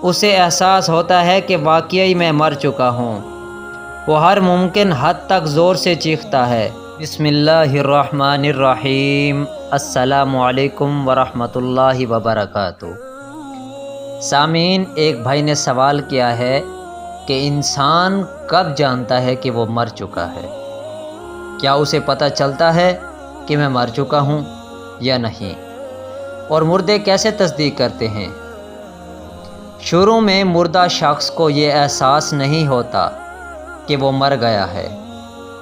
اسے احساس ہوتا ہے کہ واقعی میں مر چکا ہوں۔ وہ ہر ممکن حد تک زور سے چیختا ہے۔ بسم اللہ الرحمن الرحیم۔ السلام علیکم ورحمۃ اللہ وبرکاتہ۔ سامعین، ایک بھائی نے سوال کیا ہے کہ انسان کب جانتا ہے کہ وہ مر چکا ہے؟ کیا اسے پتہ چلتا ہے کہ میں مر چکا ہوں یا نہیں؟ اور مردے کیسے تصدیق کرتے ہیں؟ شروع میں مردہ شخص کو یہ احساس نہیں ہوتا کہ وہ مر گیا ہے۔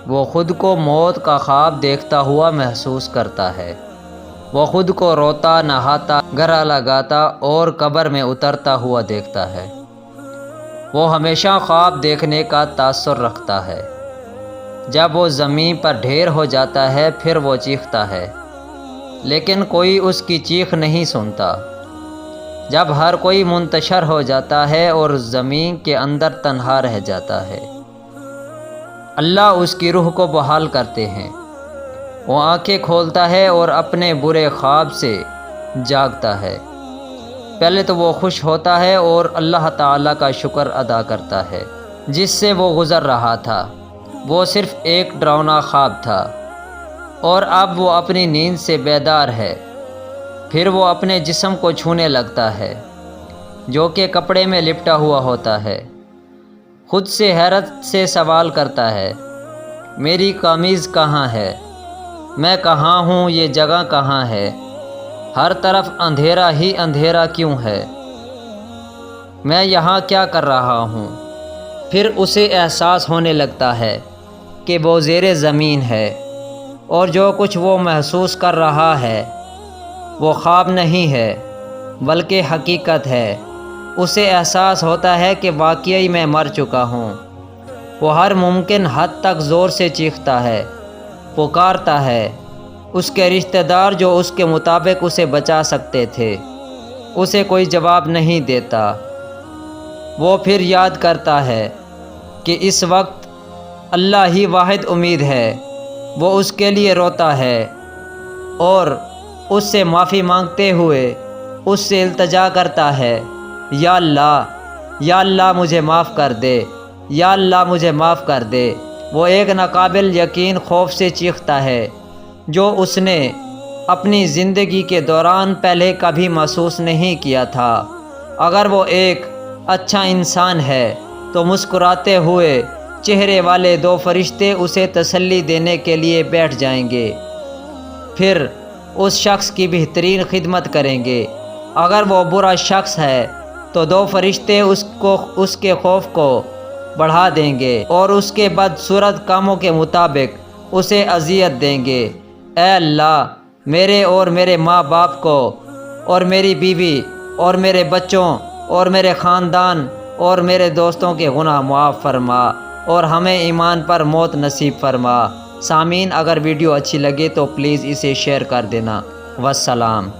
وہ خود کو موت کا خواب دیکھتا ہوا محسوس کرتا ہے۔ وہ خود کو روتا، نہاتا، گرا لگاتا اور قبر میں اترتا ہوا دیکھتا ہے۔ وہ ہمیشہ خواب دیکھنے کا تاثر رکھتا ہے۔ جب وہ زمین پر ڈھیر ہو جاتا ہے پھر وہ چیختا ہے، لیکن کوئی اس کی چیخ نہیں سنتا۔ جب ہر کوئی منتشر ہو جاتا ہے اور زمین کے اندر تنہا رہ جاتا ہے، اللہ اس کی روح کو بحال کرتے ہیں۔ وہ آنکھیں کھولتا ہے اور اپنے برے خواب سے جاگتا ہے۔ پہلے تو وہ خوش ہوتا ہے اور اللہ تعالیٰ کا شکر ادا کرتا ہے جس سے وہ گزر رہا تھا۔ وہ صرف ایک ڈراؤنا خواب تھا اور اب وہ اپنی نیند سے بیدار ہے۔ پھر وہ اپنے جسم کو چھونے لگتا ہے جو کہ کپڑے میں لپٹا ہوا ہوتا ہے۔ خود سے حیرت سے سوال کرتا ہے، میری قمیض کہاں ہے؟ میں کہاں ہوں؟ یہ جگہ کہاں ہے؟ ہر طرف اندھیرا ہی اندھیرا کیوں ہے؟ میں یہاں کیا کر رہا ہوں؟ پھر اسے احساس ہونے لگتا ہے کہ وہ زیر زمین ہے اور جو کچھ وہ محسوس کر رہا ہے وہ خواب نہیں ہے بلکہ حقیقت ہے۔ اسے احساس ہوتا ہے کہ واقعی میں مر چکا ہوں۔ وہ ہر ممکن حد تک زور سے چیختا ہے، پکارتا ہے۔ اس کے رشتہ دار جو اس کے مطابق اسے بچا سکتے تھے اسے کوئی جواب نہیں دیتا۔ وہ پھر یاد کرتا ہے کہ اس وقت اللہ ہی واحد امید ہے۔ وہ اس کے لیے روتا ہے اور اس سے معافی مانگتے ہوئے اس سے التجا کرتا ہے، یا اللہ مجھے معاف کر دے، یا اللہ مجھے معاف کر دے۔ وہ ایک ناقابل یقین خوف سے چیختا ہے جو اس نے اپنی زندگی کے دوران پہلے کبھی محسوس نہیں کیا تھا۔ اگر وہ ایک اچھا انسان ہے تو مسکراتے ہوئے چہرے والے دو فرشتے اسے تسلی دینے کے لیے بیٹھ جائیں گے، پھر اس شخص کی بہترین خدمت کریں گے۔ اگر وہ برا شخص ہے تو دو فرشتے اس کے خوف کو بڑھا دیں گے اور اس کے بدصورت کاموں کے مطابق اسے اذیت دیں گے۔ اے اللہ، میرے اور میرے ماں باپ کو اور میری بیوی اور میرے بچوں اور میرے خاندان اور میرے دوستوں کے گناہ معاف فرما اور ہمیں ایمان پر موت نصیب فرما۔ سامعین، اگر ویڈیو اچھی لگے تو پلیز اسے شیئر کر دینا۔ والسلام۔